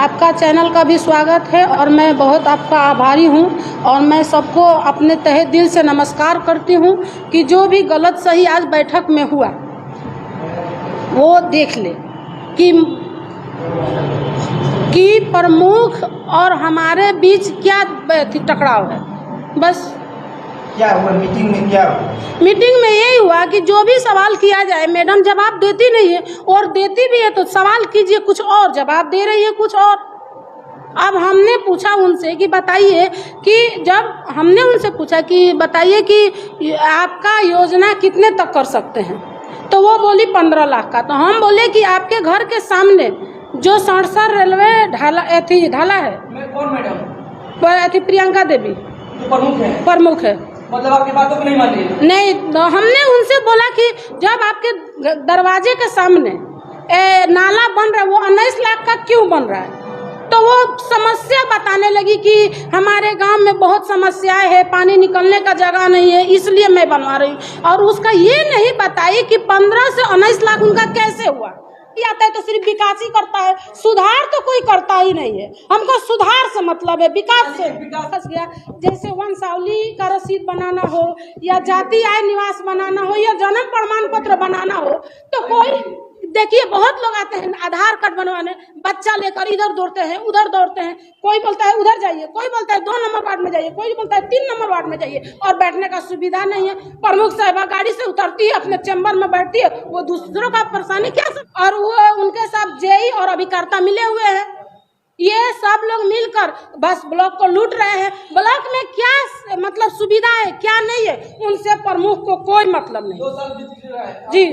आपका चैनल का भी स्वागत है और मैं बहुत आपका आभारी हूं और मैं सबको अपने तहे दिल से नमस्कार करती हूं कि जो भी गलत सही आज बैठक में हुआ वो देख ले कि प्रमुख और हमारे बीच क्या टकराव है। बस क्या हुआ मीटिंग में? क्या हुआ मीटिंग में यही हुआ कि जो भी सवाल किया जाए, मैडम जवाब देती नहीं है और देती भी है तो सवाल कीजिए कुछ और, जवाब दे रही है कुछ और। अब हमने पूछा उनसे कि बताइए कि जब हमने उनसे पूछा कि बताइए कि आपका योजना कितने तक कर सकते हैं, तो वो बोली 15 लाख का। तो हम बोले कि आपके घर के सामने जो सड़सर रेलवे ढाला है, कौन मैडम? प्रियंका देवी प्रमुख है। मतलब आपकी बातों को नहीं मान रही है? नहीं, तो हमने उनसे बोला कि जब आपके दरवाजे के सामने नाला बन रहा है वो 19 लाख का क्यों बन रहा है? तो वो समस्या बताने लगी कि हमारे गांव में बहुत समस्याएं है, पानी निकलने का जगह नहीं है, इसलिए मैं बनवा रही हूँ। और उसका ये नहीं बताई कि 15 से 19 लाख उनका कैसे हुआ। आता है तो सिर्फ विकास ही करता है, सुधार तो कोई करता ही नहीं है। हमको सुधार से मतलब है, विकास से। विकास गया जैसे वंशावली का रसीद बनाना हो या जाति आय निवास बनाना हो या जन्म प्रमाण पत्र बनाना हो, तो कोई देखिए बहुत लोग आते हैं आधार कार्ड बनवाने, बच्चा लेकर इधर दौड़ते हैं उधर दौड़ते हैं। कोई बोलता है उधर जाइए, कोई बोलता है 2 नंबर वार्ड में जाइए, कोई बोलता है 3 नंबर वार्ड में जाइए, और बैठने का सुविधा नहीं है। प्रमुख साहिबा गाड़ी से उतरती है, अपने चैम्बर में बैठती है, वो दूसरों का परेशानी क्या सब। और वो उनके साथ जेई और अभिकर्ता मिले हुए हैं, ये सब लोग मिलकर बस ब्लॉक को लूट रहे हैं। ब्लॉक में क्या मतलब सुविधा है क्या नहीं है, उनसे प्रमुख को कोई मतलब नहीं। 2 साल बीत रहा है, जी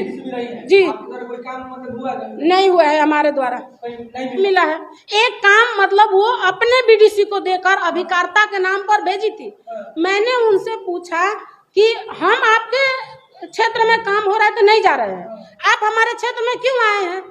जी कोई काम मतलब हुआ नहीं हुआ है, हमारे द्वारा नहीं मिला है। एक काम मतलब वो अपने बीडीसी को देकर अभिकर्ता के नाम पर भेजी थी। मैंने उनसे पूछा कि हम आपके क्षेत्र में काम हो रहा है तो नहीं जा रहे हैं, आप हमारे क्षेत्र में क्यों आए हैं?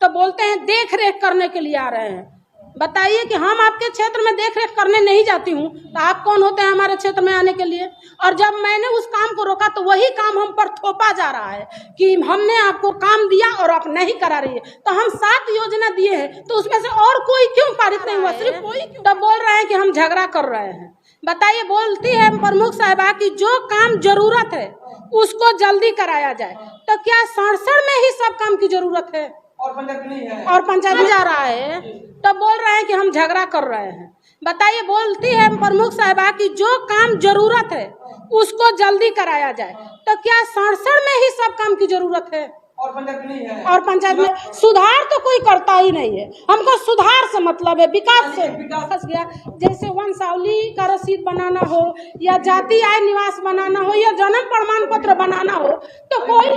तो बोलते हैं देख रेख करने के लिए आ रहे हैं। बताइए कि हम आपके क्षेत्र में देख रेख करने नहीं जाती हूँ तो आप कौन होते हैं हमारे क्षेत्र में आने के लिए? और जब मैंने उस काम को रोका तो वही काम हम पर थोपा जा रहा है कि हमने आपको काम दिया और आप नहीं करा रही है। तो हम 7 योजना दिए हैं तो उसमें से और कोई क्यों पारित नहीं हुआ, सिर्फ कोई क्यों? तब बोल रहे हैं कि हम झगड़ा कर रहे हैं। बताइए, बोलती है प्रमुख साहिबा कि जो काम जरूरत है उसको जल्दी कराया जाए, तो क्या सड़सड़ में ही सब काम की जरूरत है और पंचायत नहीं है और पंचायत में जा रहा है? तब बोल रहे हैं कि हम झगड़ा कर रहे हैं। बताइए, बोलती है प्रमुख साहिबा कि जो काम जरूरत है उसको जल्दी कराया जाए, तो क्या सड़सड़ में ही सब काम की जरूरत है और पंचायत नहीं है और पंचायत में सुधार तो कोई करता ही नहीं है। हमको सुधार से मतलब है, विकास से। विकास गया जैसे वंशावली का रसीद बनाना हो या जाति आय निवास बनाना हो या जन्म प्रमाण पत्र बनाना हो, तो कोई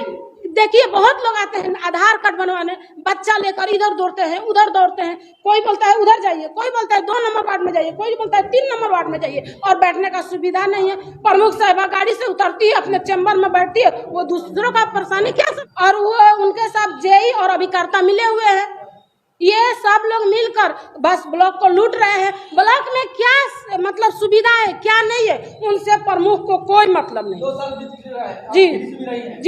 देखिए बहुत लोग आते हैं आधार कार्ड बनवाने, बच्चा लेकर इधर दौड़ते हैं उधर दौड़ते हैं। कोई बोलता है उधर जाइए, कोई बोलता है 2 नंबर वार्ड में जाइए, कोई बोलता है 3 नंबर वार्ड में जाइए, और बैठने का सुविधा नहीं है। प्रमुख साहिबा गाड़ी से उतरती है, अपने चैम्बर में बैठती है, वो दूसरों का परेशानी क्या सब। और वो उनके साथ जेई और अभिकर्ता मिले हुए हैं, ये सब लोग मिलकर बस ब्लॉक को लूट रहे हैं। ब्लॉक में क्या मतलब सुविधा है क्या नहीं है, उनसे प्रमुख को कोई मतलब नहीं। 2 साल बीत रहा है, जी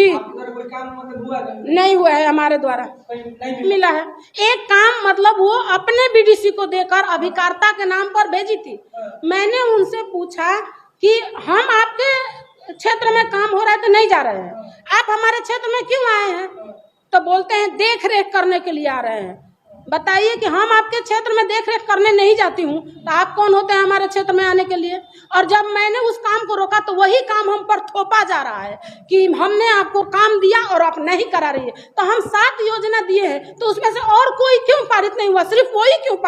कोई काम मतलब हुआ नहीं हुआ है, हमारे द्वारा नहीं मिला है। एक काम मतलब वो अपने बीडीसी को देकर अभिकर्ता के नाम पर भेजी थी। मैंने उनसे पूछा कि हम आपके क्षेत्र में काम हो रहा है तो नहीं जा रहे हैं, आप हमारे क्षेत्र में क्यों आए हैं? तो बोलते हैं देख रेख करने के लिए आ रहे हैं। बताइए कि हम आपके क्षेत्र में देख रेख करने नहीं जाती हूँ तो आप कौन होते हैं हमारे क्षेत्र में आने के लिए? और जब मैंने उस काम को रोका तो वही काम हम पर थोपा जा रहा है कि हमने आपको काम दिया और आप नहीं करा रही है। तो हम 7 योजना दिए हैं तो उसमें से और कोई क्यों पारित नहीं हुआ, सिर्फ कोई क्यों पारित?